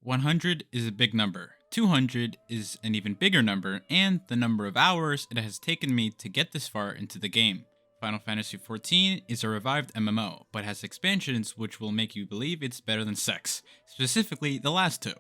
100 is a big number, 200 is an even bigger number, and the number of hours it has taken me to get this far into the game. Final Fantasy XIV is a revived MMO, but has expansions which will make you believe it's better than sex, specifically the last two.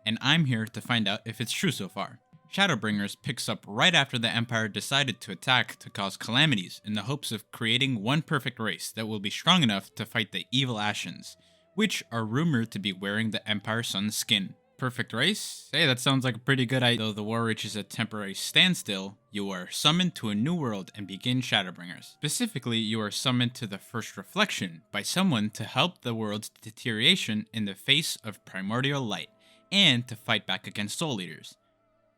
And I'm here to find out if it's true so far. Shadowbringers picks up right after the Empire decided to attack to cause calamities in the hopes of creating one perfect race that will be strong enough to fight the evil Ascians, which are rumored to be wearing the Empire Sun's skin. Perfect race? Hey, that sounds like a pretty good idea. Though the war reaches a temporary standstill, you are summoned to a new world and begin Shadowbringers. Specifically, you are summoned to the First Reflection by someone to help the world's deterioration in the face of primordial light, and to fight back against Soul Eaters.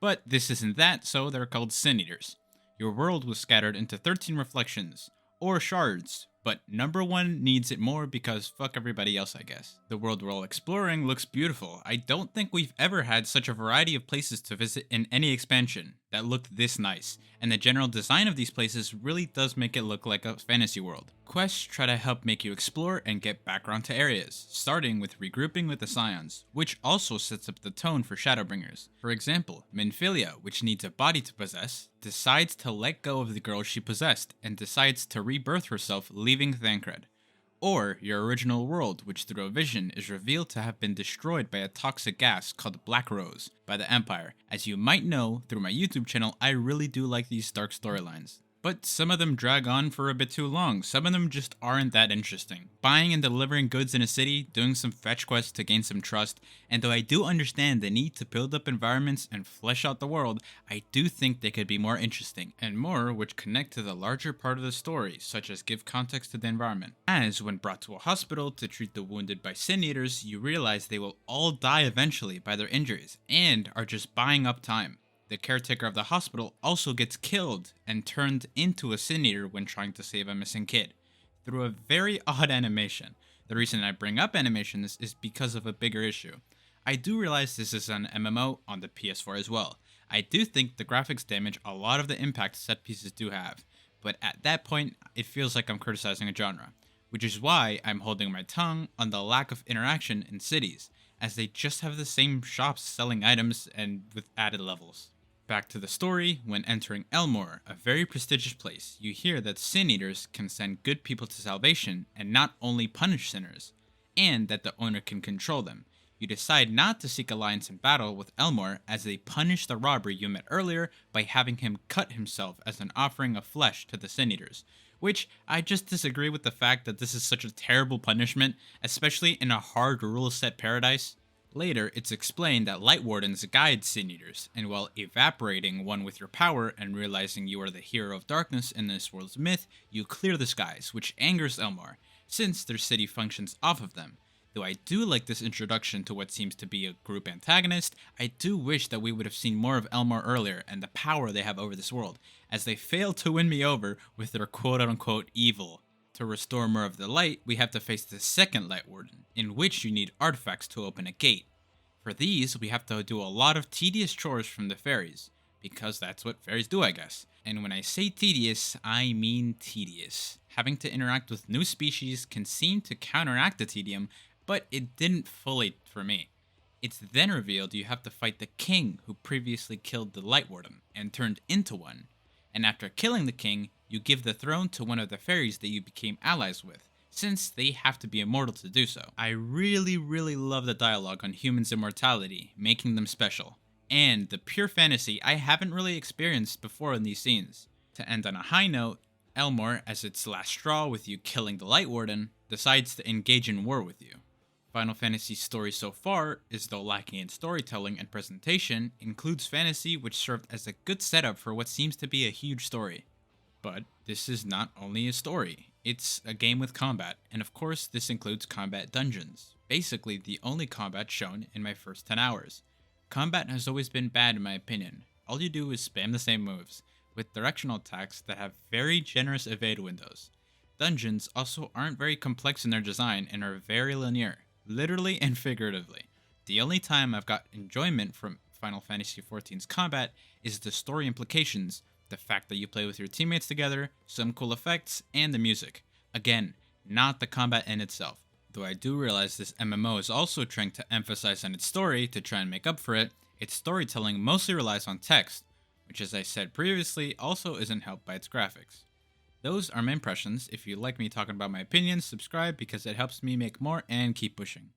But this isn't that, so they're called Sin Eaters. Your world was scattered into 13 reflections, or shards, but number 1 needs it more because fuck everybody else, I guess. The world we're all exploring looks beautiful. I don't think we've ever had such a variety of places to visit in any expansion that looked this nice, and the general design of these places really does make it look like a fantasy world. Quests try to help make you explore and get background to areas, starting with regrouping with the Scions, which also sets up the tone for Shadowbringers. For example, Minfilia, which needs a body to possess, decides to let go of the girl she possessed and decides to rebirth herself, leaving Thancred. Or your original world, which through a vision is revealed to have been destroyed by a toxic gas called Black Rose by the Empire. As you might know through my YouTube channel, I really do like these dark storylines. But some of them drag on for a bit too long, some of them just aren't that interesting. Buying and delivering goods in a city, doing some fetch quests to gain some trust, and though I do understand the need to build up environments and flesh out the world, I do think they could be more interesting, and more which connect to the larger part of the story, such as give context to the environment. As when brought to a hospital to treat the wounded by Sin Eaters, you realize they will all die eventually by their injuries, and are just buying up time. The caretaker of the hospital also gets killed and turned into a Sin Eater when trying to save a missing kid, through a very odd animation. The reason I bring up animations is because of a bigger issue. I do realize this is an MMO on the PS4 as well. I do think the graphics damage a lot of the impact set pieces do have, but at that point, it feels like I'm criticizing a genre, which is why I'm holding my tongue on the lack of interaction in cities, as they just have the same shops selling items and with added levels. Back to the story, when entering Elmore, a very prestigious place, you hear that Sin Eaters can send good people to salvation and not only punish sinners, and that the owner can control them. You decide not to seek alliance in battle with Elmore as they punish the robber you met earlier by having him cut himself as an offering of flesh to the Sin Eaters, which I just disagree with the fact that this is such a terrible punishment, especially in a hard rule set paradise. Later, it's explained that Light Wardens guide Sin Eaters, and while evaporating one with your power and realizing you are the hero of darkness in this world's myth, you clear the skies, which angers Elmore, since their city functions off of them. Though I do like this introduction to what seems to be a group antagonist, I do wish that we would have seen more of Elmore earlier and the power they have over this world, as they failed to win me over with their quote-unquote evil. To restore more of the light, we have to face the second Light Warden, in which you need artifacts to open a gate. For these, we have to do a lot of tedious chores from the fairies, because that's what fairies do, I guess. And when I say tedious, I mean tedious. Having to interact with new species can seem to counteract the tedium, but it didn't fully for me. It's then revealed you have to fight the king who previously killed the Light Warden and turned into one. And after killing the king, you give the throne to one of the fairies that you became allies with, since they have to be immortal to do so. I really love the dialogue on humans' immortality, making them special, and the pure fantasy I haven't really experienced before in these scenes. To end on a high note, Elmore, as its last straw with you killing the Light Warden, decides to engage in war with you. Final Fantasy's story so far, is though lacking in storytelling and presentation, includes fantasy which served as a good setup for what seems to be a huge story. But this is not only a story, it's a game with combat, and of course this includes combat dungeons, basically the only combat shown in my first 10 hours. Combat has always been bad in my opinion. All you do is spam the same moves, with directional attacks that have very generous evade windows. Dungeons also aren't very complex in their design and are very linear, literally and figuratively. The only time I've got enjoyment from Final Fantasy XIV's combat is the story implications, the fact that you play with your teammates together, some cool effects, and the music. Again, not the combat in itself. Though I do realize this MMO is also trying to emphasize on its story to try and make up for it, its storytelling mostly relies on text, which as I said previously also isn't helped by its graphics. Those are my impressions. If you like me talking about my opinions, subscribe because it helps me make more and keep pushing.